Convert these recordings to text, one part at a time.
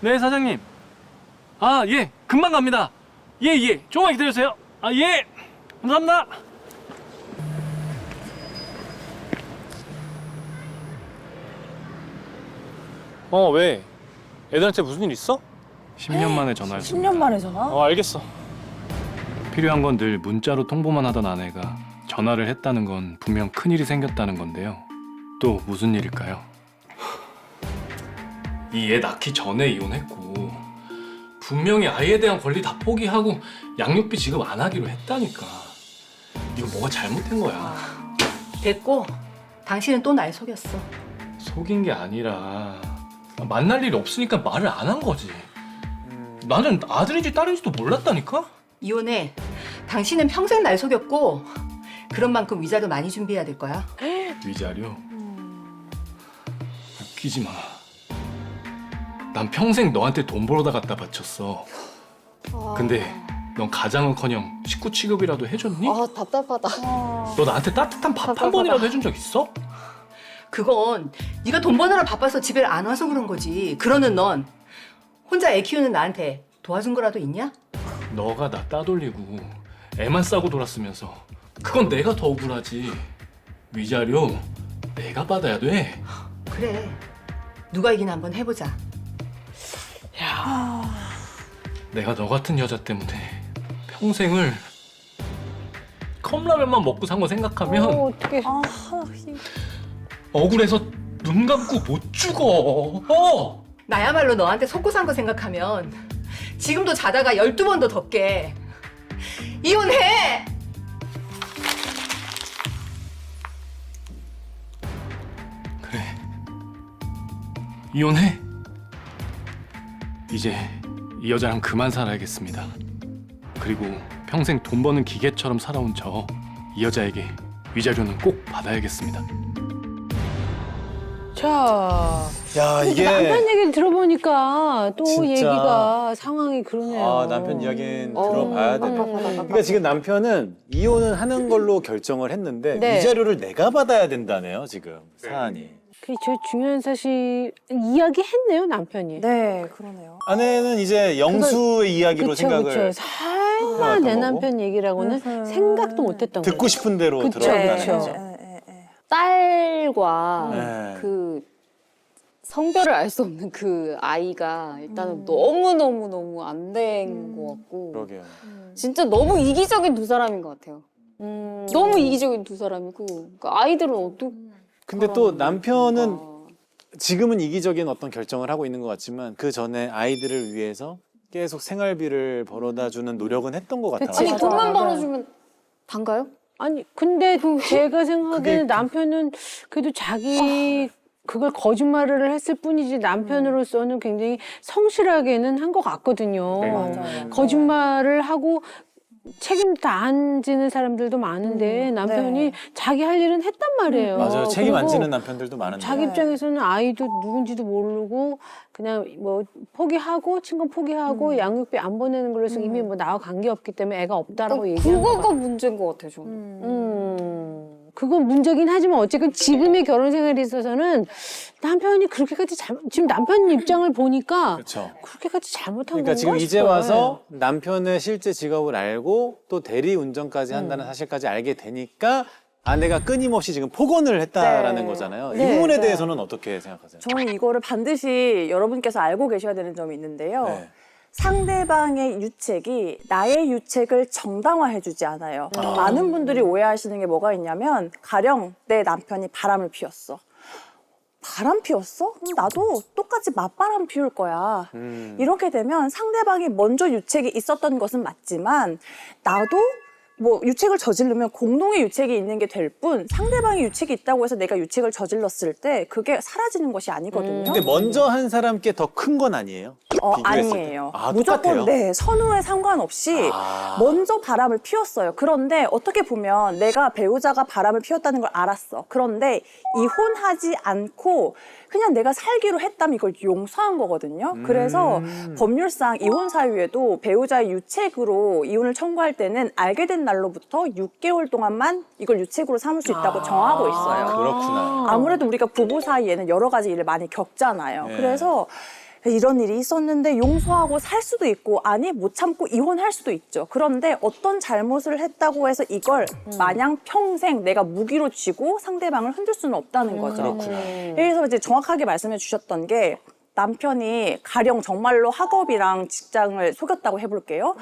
네, 사장님. 아, 예. 금방 갑니다. 예, 예. 조금만 기다려주세요. 아, 예. 감사합니다. 왜? 애들한테 무슨 일 있어? 10년 만에 전화했어. 10년 만에 전화? 알겠어. 필요한 건 늘 문자로 통보만 하던 아내가 전화를 했다는 건 분명 큰일이 생겼다는 건데요. 또 무슨 일일까요? 이 애 낳기 전에 이혼했고 분명히 아이에 대한 권리 다 포기하고 양육비 지급 안 하기로 했다니까. 이거 뭐가 잘못된 거야. 됐고, 당신은 또 날 속였어. 속인 게 아니라 만날 일이 없으니까 말을 안 한 거지. 나는 아들인지 딸인지도 몰랐다니까? 이혼해. 당신은 평생 날 속였고 그런 만큼 위자료 많이 준비해야 될 거야. 위자료? 웃기지 마. 난 평생 너한테 돈 벌어다 갖다 바쳤어. 근데 넌 가장은커녕 식구 취급이라도 해줬니? 아 답답하다. 너 나한테 따뜻한 밥 한 번이라도 해준 적 있어? 그건 네가 돈 버느라 바빠서 집에 안 와서 그런 거지. 그러는 넌 혼자 애 키우는 나한테 도와준 거라도 있냐? 너가 나 따돌리고 애만 싸고 돌았으면서 그건 내가 더 억울하지. 위자료 내가 받아야 돼. 그래. 누가 이기나 한번 해보자. 내가 너 같은 여자 때문에 평생을 컵라면만 먹고 산 거 생각하면 어떻게? 억울해서 눈 감고 못 죽어. 나야말로 너한테 속고 산 거 생각하면 지금도 자다가 12번 더 덥게. 이혼해! 그래. 이혼해. 이제 이 여자랑 그만 살아야겠습니다. 그리고 평생 돈 버는 기계처럼 살아온 이 여자에게 위자료는 꼭 받아야겠습니다. 자, 야, 이게 남편 얘기를 들어보니까 또 진짜. 얘기가 상황이 그러네요. 남편 이야기는 들어봐야 돼. 음. 그러니까 지금 남편은 이혼은 하는 걸로 결정을 했는데 네. 위자료를 내가 받아야 된다네요, 지금 사안이. 저 중요한 사실 이야기했네요, 남편이. 네, 그러네요. 아내는 이제 영수의 이야기로 그쵸, 생각을 그쵸. 설마 해왔던 내 거고. 남편 얘기라고는 생각도 못했던 거죠. 듣고 싶은 대로 그쵸, 들어간다는 그쵸. 거죠. 딸과 네. 그 성별을 알 수 없는 그 아이가 일단은 너무 안 된 것 같고 그러게요. 진짜 너무 이기적인 두 사람인 것 같아요. 너무 이기적인 두 사람이고 그러니까 아이들은 어떻게 근데 또 남편은 지금은 이기적인 어떤 결정을 하고 있는 것 같지만 그 전에 아이들을 위해서 계속 생활비를 벌어다 주는 노력은 했던 것 같아요. 아니 맞아. 돈만 벌어주면 단가요? 아니, 근데 제가 생각하기에는 그게- 남편은 그래도 자기 그걸 거짓말을 했을 뿐이지 남편으로서는 굉장히 성실하게는 한 것 같거든요. 네. 맞아요. 거짓말을 하고 책임 다 안 지는 사람들도 많은데 남편이 네. 자기 할 일은 했단 말이에요. 맞아요. 책임 안 그리고 지는 남편들도 많은데. 자기 입장에서는 아이도 누군지도 모르고 그냥 뭐 포기하고 친권 포기하고 양육비 안 보내는 걸로 해서 이미 뭐 나와 관계없기 때문에 애가 없다라고 얘기하는 거. 그거가 문제인 것 같아요, 저는. 그건 문제긴 하지만 어쨌든 지금의 결혼 생활에 있어서는 남편이 그렇게까지 지금 남편 입장을 보니까 그렇죠. 그렇게까지 잘못한 그러니까 건가 지금 이제 싶어요. 와서 남편의 실제 직업을 알고 또 대리 운전까지 한다는 사실까지 알게 되니까 아내가 끊임없이 지금 폭언을 했다라는 네. 거잖아요. 네, 이 부분에 네. 대해서는 어떻게 생각하세요? 저는 이거를 반드시 여러분께서 알고 계셔야 되는 점이 있는데요. 네. 상대방의 유책이 나의 유책을 정당화해주지 않아요. 많은 분들이 오해하시는 게 뭐가 있냐면 가령 내 남편이 바람을 피웠어. 바람 피웠어? 그럼 나도 똑같이 맞바람 피울 거야. 이렇게 되면 상대방이 먼저 유책이 있었던 것은 맞지만 나도 뭐 유책을 저지르면 공동의 유책이 있는 게 될 뿐 상대방이 유책이 있다고 해서 내가 유책을 저질렀을 때 그게 사라지는 것이 아니거든요. 근데 먼저 한 사람께 더 큰 건 아니에요? 비교했을 때. 아니에요. 아, 무조건 똑같아요? 네 선후에 상관없이 먼저 바람을 피웠어요. 그런데 어떻게 보면 내가 배우자가 바람을 피웠다는 걸 알았어. 그런데 이혼하지 않고 그냥 내가 살기로 했다면 이걸 용서한 거거든요. 그래서 법률상 이혼 사유에도 배우자의 유책으로 이혼을 청구할 때는 알게 된 날로부터 6개월 동안만 이걸 유책으로 삼을 수 있다고 정하고 있어요. 그렇구나. 아무래도 우리가 부부 사이에는 여러 가지 일을 많이 겪잖아요. 네. 그래서 이런 일이 있었는데 용서하고 살 수도 있고 아니 못 참고 이혼할 수도 있죠. 그런데 어떤 잘못을 했다고 해서 이걸 마냥 평생 내가 무기로 쥐고 상대방을 흔들 수는 없다는 거죠. 그렇구나. 그래서 이제 정확하게 말씀해 주셨던 게 남편이 가령 정말로 학업이랑 직장을 속였다고 해볼게요.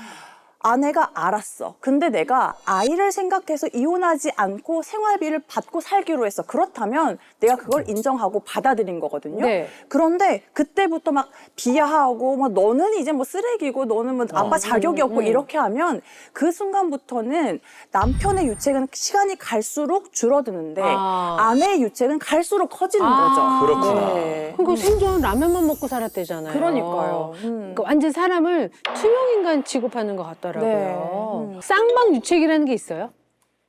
아내가 알았어. 근데 내가 아이를 생각해서 이혼하지 않고 생활비를 받고 살기로 했어. 그렇다면 내가 그걸 인정하고 받아들인 거거든요. 네. 그런데 그때부터 막 비하하고 막 너는 이제 뭐 쓰레기고 너는 뭐 아빠 자격이 없고 이렇게 하면 그 순간부터는 남편의 유책은 시간이 갈수록 줄어드는데 아내의 유책은 갈수록 커지는 거죠. 그렇구나. 네. 그리고 생전 라면만 먹고 살았대잖아요. 그러니까요. 그러니까 완전 사람을 투명인간 취급하는 것 같더라고요. 네. 쌍방 유책이라는 게 있어요?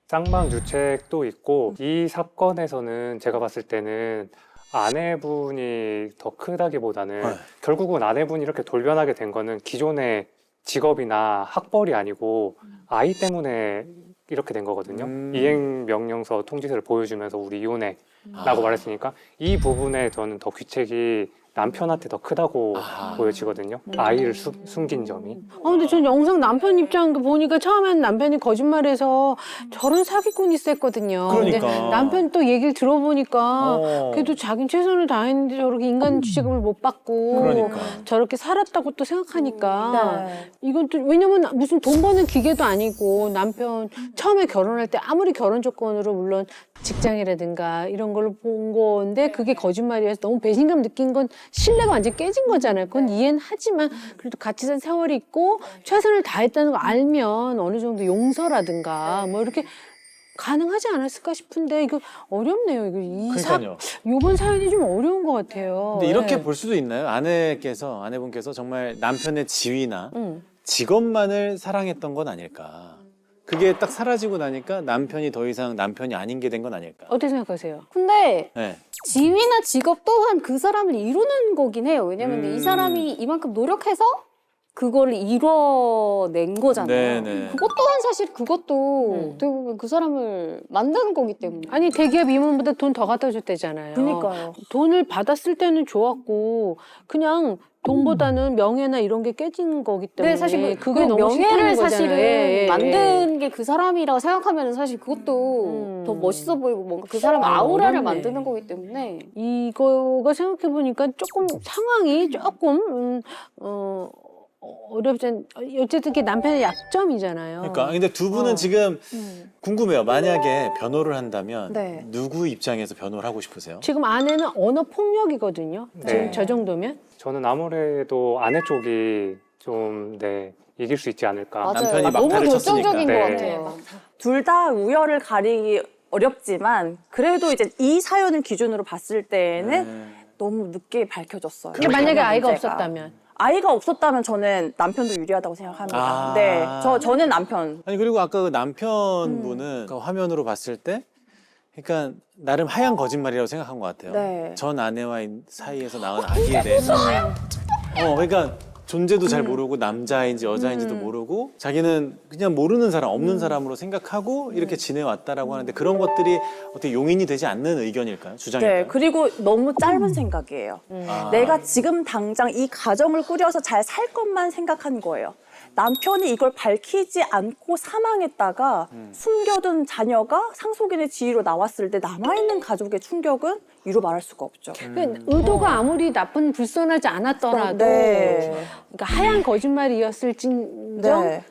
쌍방 유책도 있고 이 사건에서는 제가 봤을 때는 아내분이 더 크다기보다는 네. 결국은 아내분이 이렇게 돌변하게 된 거는 기존의 직업이나 학벌이 아니고 아이 때문에 이렇게 된 거거든요. 이행 명령서 통지서를 보여주면서 우리 이혼해라고 말했으니까 이 부분에 저는 더 귀책이 남편한테 더 크다고 보여지거든요. 아이를 숨긴 점이. 근데 전 영상 남편 입장 보니까 처음엔 남편이 거짓말해서 저런 사기꾼이 셌거든요. 그러니까. 근데 남편 또 얘기를 들어보니까 어. 그래도 자긴 최선을 다했는데 저렇게 인간 취급을 못 받고 그러니까. 저렇게 살았다고 또 생각하니까 네. 이건 또 왜냐면 무슨 돈 버는 기계도 아니고 남편 처음에 결혼할 때 아무리 결혼 조건으로 물론 직장이라든가 이런 걸로 본 건데 그게 거짓말이어서 너무 배신감 느낀 건 신뢰가 완전 깨진 거잖아요. 그건 이해는 하지만 그래도 같이 산 세월이 있고 최선을 다했다는 거 알면 어느 정도 용서라든가 뭐 이렇게 가능하지 않았을까 싶은데 이거 어렵네요. 그러니까요. 이번 사연이 좀 어려운 것 같아요. 근데 이렇게 네. 볼 수도 있나요? 아내분께서 정말 남편의 지위나 응. 직업만을 사랑했던 건 아닐까. 그게 딱 사라지고 나니까 남편이 더 이상 남편이 아닌 게 된 건 아닐까. 어떻게 생각하세요? 근데 네. 지위나 직업 또한 그 사람을 이루는 거긴 해요. 왜냐면 이 사람이 이만큼 노력해서 그걸 이뤄낸 거잖아요. 네네. 그것 또한 사실 그것도 어떻게 보면 그 사람을 만드는 거기 때문에. 아니 대기업 임원보다 돈 더 갖다 줬대잖아요. 그러니까요. 돈을 받았을 때는 좋았고 그냥 돈보다는 명예나 이런 게 깨진 거기 때문에 네, 사실 그게 그 너무 명예를 싫다는 거잖아요. 사실은 예, 예. 만든 게 그 사람이라고 생각하면 사실 그것도 더 멋있어 보이고 뭔가 그 사람 아우라를 어렵네. 만드는 거기 때문에. 이거가 생각해 보니까 조금 상황이 조금 어렵지 어쨌든 그게 남편의 약점이잖아요. 그러니까 근데 두 분은 지금 궁금해요. 만약에 변호를 한다면 네. 누구 입장에서 변호를 하고 싶으세요? 지금 아내는 언어 폭력이거든요. 지금 네. 저 정도면. 저는 아무래도 아내 쪽이 좀 이길 수 있지 않을까. 맞아요. 남편이 너무 막타를 결정적인 쳤으니까. 것 네. 같아요. 둘 다 우열을 가리기 어렵지만 그래도 이제 이 사연을 기준으로 봤을 때는 너무 늦게 밝혀졌어요. 근데 만약에 아이가 문제가. 없었다면. 아이가 없었다면 저는 남편도 유리하다고 생각합니다. 아. 네, 저는 남편. 아니 그리고 아까 그 남편분은 그 화면으로 봤을 때 그러니까 나름 하얀 거짓말이라고 생각한 것 같아요. 네. 전 아내와의 사이에서 낳은 아기에 대해서 그러니까 존재도 잘 모르고 남자인지 여자인지도 모르고 자기는 그냥 모르는 사람 없는 사람으로 생각하고 이렇게 지내왔다라고 하는데 그런 것들이 어떻게 용인이 되지 않는 의견일까요? 주장일까요? 네, 그리고 너무 짧은 생각이에요. 아. 내가 지금 당장 이 가정을 꾸려서 잘 살 것만 생각한 거예요. 남편이 이걸 밝히지 않고 사망했다가 숨겨둔 자녀가 상속인의 지위로 나왔을 때 남아있는 가족의 충격은 이루 말할 수가 없죠. 그 의도가 아무리 나쁜 불선하지 않았더라도 네. 그러니까 하얀 거짓말이었을진정 네.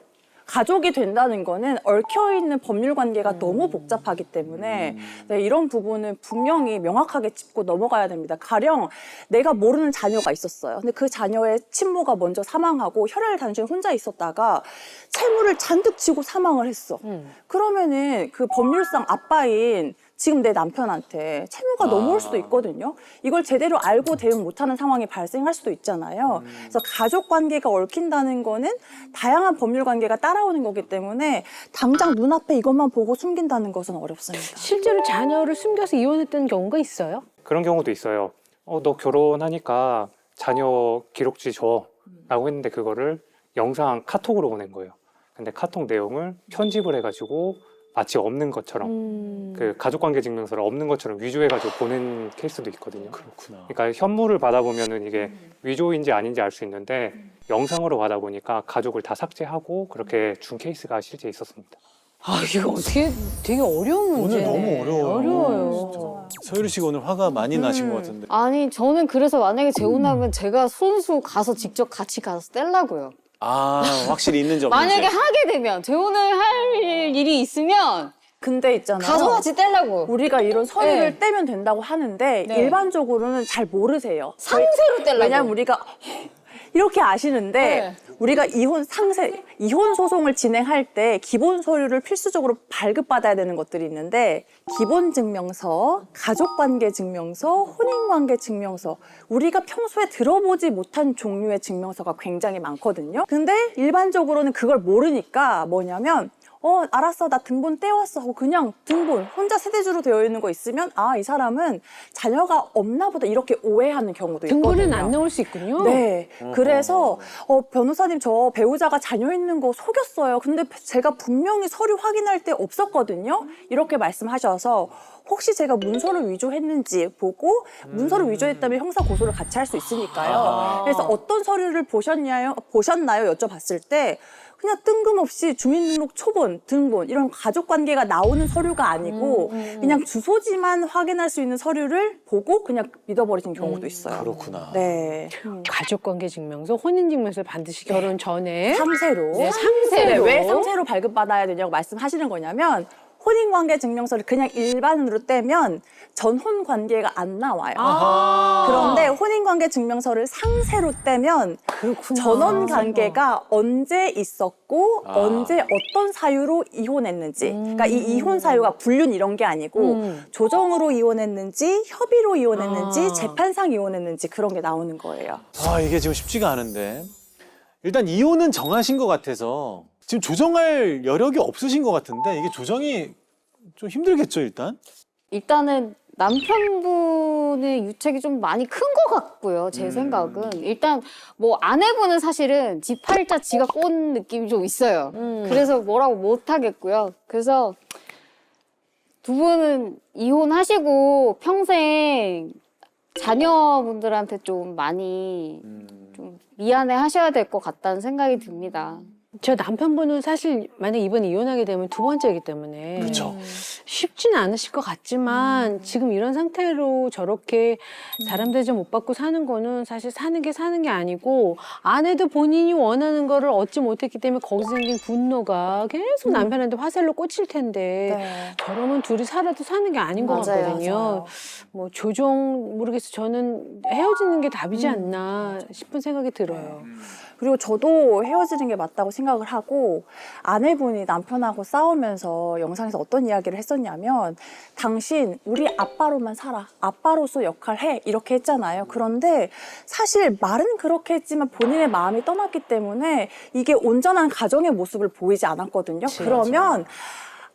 가족이 된다는 거는 얽혀있는 법률 관계가 너무 복잡하기 때문에 네, 이런 부분은 분명히 명확하게 짚고 넘어가야 됩니다. 가령 내가 모르는 자녀가 있었어요. 근데 그 자녀의 친모가 먼저 사망하고 혈혈 단순히 혼자 있었다가 채무를 잔뜩 지고 사망을 했어. 그러면은 그 법률상 아빠인 지금 내 남편한테 채무가 넘어올 수도 있거든요. 이걸 제대로 알고 대응 못하는 상황이 발생할 수도 있잖아요. 그래서 가족 관계가 얽힌다는 거는 다양한 법률 관계가 따라오는 거기 때문에 당장 눈앞에 이것만 보고 숨긴다는 것은 어렵습니다. 실제로 자녀를 숨겨서 이혼했던 경우가 있어요? 그런 경우도 있어요. 너 결혼하니까 자녀 기록지 줘. 라고 했는데 그거를 영상 카톡으로 보낸 거예요. 근데 카톡 내용을 편집을 해가지고 마치 없는 것처럼 그 가족관계 증명서를 없는 것처럼 위조해가지고 보낸 케이스도 있거든요. 그렇구나. 그러니까 현물을 받아보면은 이게 위조인지 아닌지 알 수 있는데 영상으로 받아보니까 가족을 다 삭제하고 그렇게 준 케이스가 실제 있었습니다. 아, 이거 어떻게 되게 어려운 오늘 문제네. 너무 어려워요. 어려워요. 서유리 씨가 오늘 화가 많이 나신 것 같은데. 아니 저는 그래서 만약에 재혼하면 제가 손수 가서 직접 같이 가서 떼려고요. 아, 확실히 있는지 없는지. 만약에 하게 되면 재혼을 할 일이 있으면 근데 있잖아요. 가서 같이 떼려고. 우리가 이런 서류를 네. 떼면 된다고 하는데 네. 일반적으로는 잘 모르세요. 상세로 떼려고. 왜냐면 우리가 이렇게 아시는데 네. 우리가 이혼 소송을 진행할 때 기본 서류를 필수적으로 발급받아야 되는 것들이 있는데 기본 증명서, 가족관계 증명서, 혼인관계 증명서 우리가 평소에 들어보지 못한 종류의 증명서가 굉장히 많거든요. 근데 일반적으로는 그걸 모르니까 뭐냐면 알았어. 나 등본 떼왔어. 하고 그냥 등본, 혼자 세대주로 되어 있는 거 있으면 아, 이 사람은 자녀가 없나 보다 이렇게 오해하는 경우도 있거든요. 등본은 안 나올 수 있군요. 네. 그래서 변호사님 저 배우자가 자녀 있는 거 속였어요. 근데 제가 분명히 서류 확인할 때 없었거든요. 이렇게 말씀하셔서 혹시 제가 문서를 위조했는지 보고 문서를 위조했다면 형사 고소를 같이 할 수 있으니까요. 그래서 어떤 서류를 보셨나요? 여쭤봤을 때 그냥 뜬금없이 주민등록 초본, 등본 이런 가족관계가 나오는 서류가 아니고 그냥 주소지만 확인할 수 있는 서류를 보고 그냥 믿어버리신 경우도 있어요. 그렇구나. 네. 가족관계 증명서, 혼인 증명서를 반드시 결혼 전에 상세로. 네, 상세로. 왜 상세로 발급받아야 되냐고 말씀하시는 거냐면 혼인관계 증명서를 그냥 일반으로 떼면 전혼 관계가 안 나와요. 그런데 혼인관계 증명서를 상세로 떼면 전혼 관계가 언제 있었고 언제 어떤 사유로 이혼했는지 그러니까 이 이혼 사유가 불륜 이런 게 아니고 조정으로 이혼했는지 협의로 이혼했는지 재판상 이혼했는지 그런 게 나오는 거예요. 아, 이게 지금 쉽지가 않은데. 일단 이혼은 정하신 것 같아서 지금 조정할 여력이 없으신 것 같은데 이게 조정이 좀 힘들겠죠, 일단? 일단은 남편분의 유책이 좀 많이 큰 것 같고요. 제 생각은 일단 뭐 아내분은 사실은 지 팔자 지가 꼰 느낌이 좀 있어요. 그래서 뭐라고 못 하겠고요. 그래서 두 분은 이혼하시고 평생 자녀분들한테 좀 많이 좀 미안해 하셔야 될 것 같다는 생각이 듭니다. 저 남편분은 사실 만약 이번에 이혼하게 되면 두 번째이기 때문에 그렇죠. 쉽지는 않으실 것 같지만 지금 이런 상태로 저렇게 사람 대접 못 받고 사는 거는 사실 사는 게 아니고 아내도 본인이 원하는 거를 얻지 못했기 때문에 거기서 생긴 분노가 계속 남편한테 화살로 꽂힐 텐데 네. 저러면 둘이 살아도 사는 게 아닌 것 맞아요, 같거든요. 맞아요. 뭐 조정 모르겠어요. 저는 헤어지는 게 답이지 않나 싶은 생각이 들어요. 그리고 저도 헤어지는 게 맞다고 생각을 하고 아내분이 남편하고 싸우면서 영상에서 어떤 이야기를 했었냐면 당신 우리 아빠로만 살아. 아빠로서 역할해. 이렇게 했잖아요. 그런데 사실 말은 그렇게 했지만 본인의 마음이 떠났기 때문에 이게 온전한 가정의 모습을 보이지 않았거든요. 그러면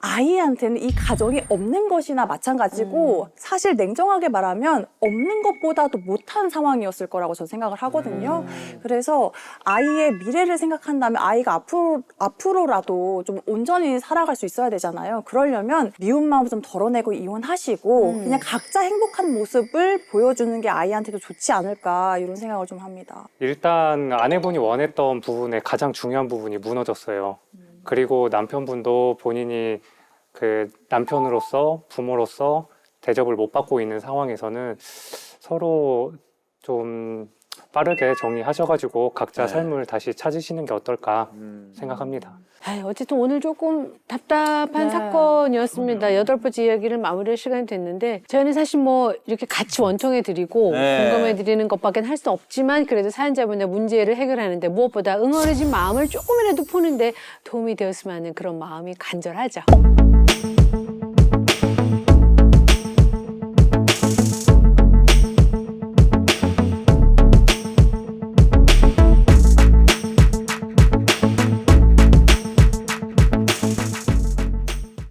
아이한테는 이 가정이 없는 것이나 마찬가지고 사실 냉정하게 말하면 없는 것보다도 못한 상황이었을 거라고 저는 생각을 하거든요. 그래서 아이의 미래를 생각한다면 아이가 앞으로라도 좀 온전히 살아갈 수 있어야 되잖아요. 그러려면 미운 마음 좀 덜어내고 이혼하시고 그냥 각자 행복한 모습을 보여주는 게 아이한테도 좋지 않을까 이런 생각을 좀 합니다. 일단 아내분이 원했던 부분의 가장 중요한 부분이 무너졌어요. 그리고 남편분도 본인이 그 남편으로서 부모로서 대접을 못 받고 있는 상황에서는 서로 좀 빠르게 정리하셔가지고 각자 네. 삶을 다시 찾으시는 게 어떨까 생각합니다. 어쨌든 오늘 조금 답답한 네. 사건이었습니다. 8번째 이야기를 마무리할 시간이 됐는데 저희는 사실 뭐 이렇게 같이 원통해드리고 네. 공감해드리는 것밖에 할 수 없지만 그래도 사연자분의 문제를 해결하는데 무엇보다 응어려진 마음을 조금이라도 푸는데 도움이 되었으면 하는 그런 마음이 간절하죠.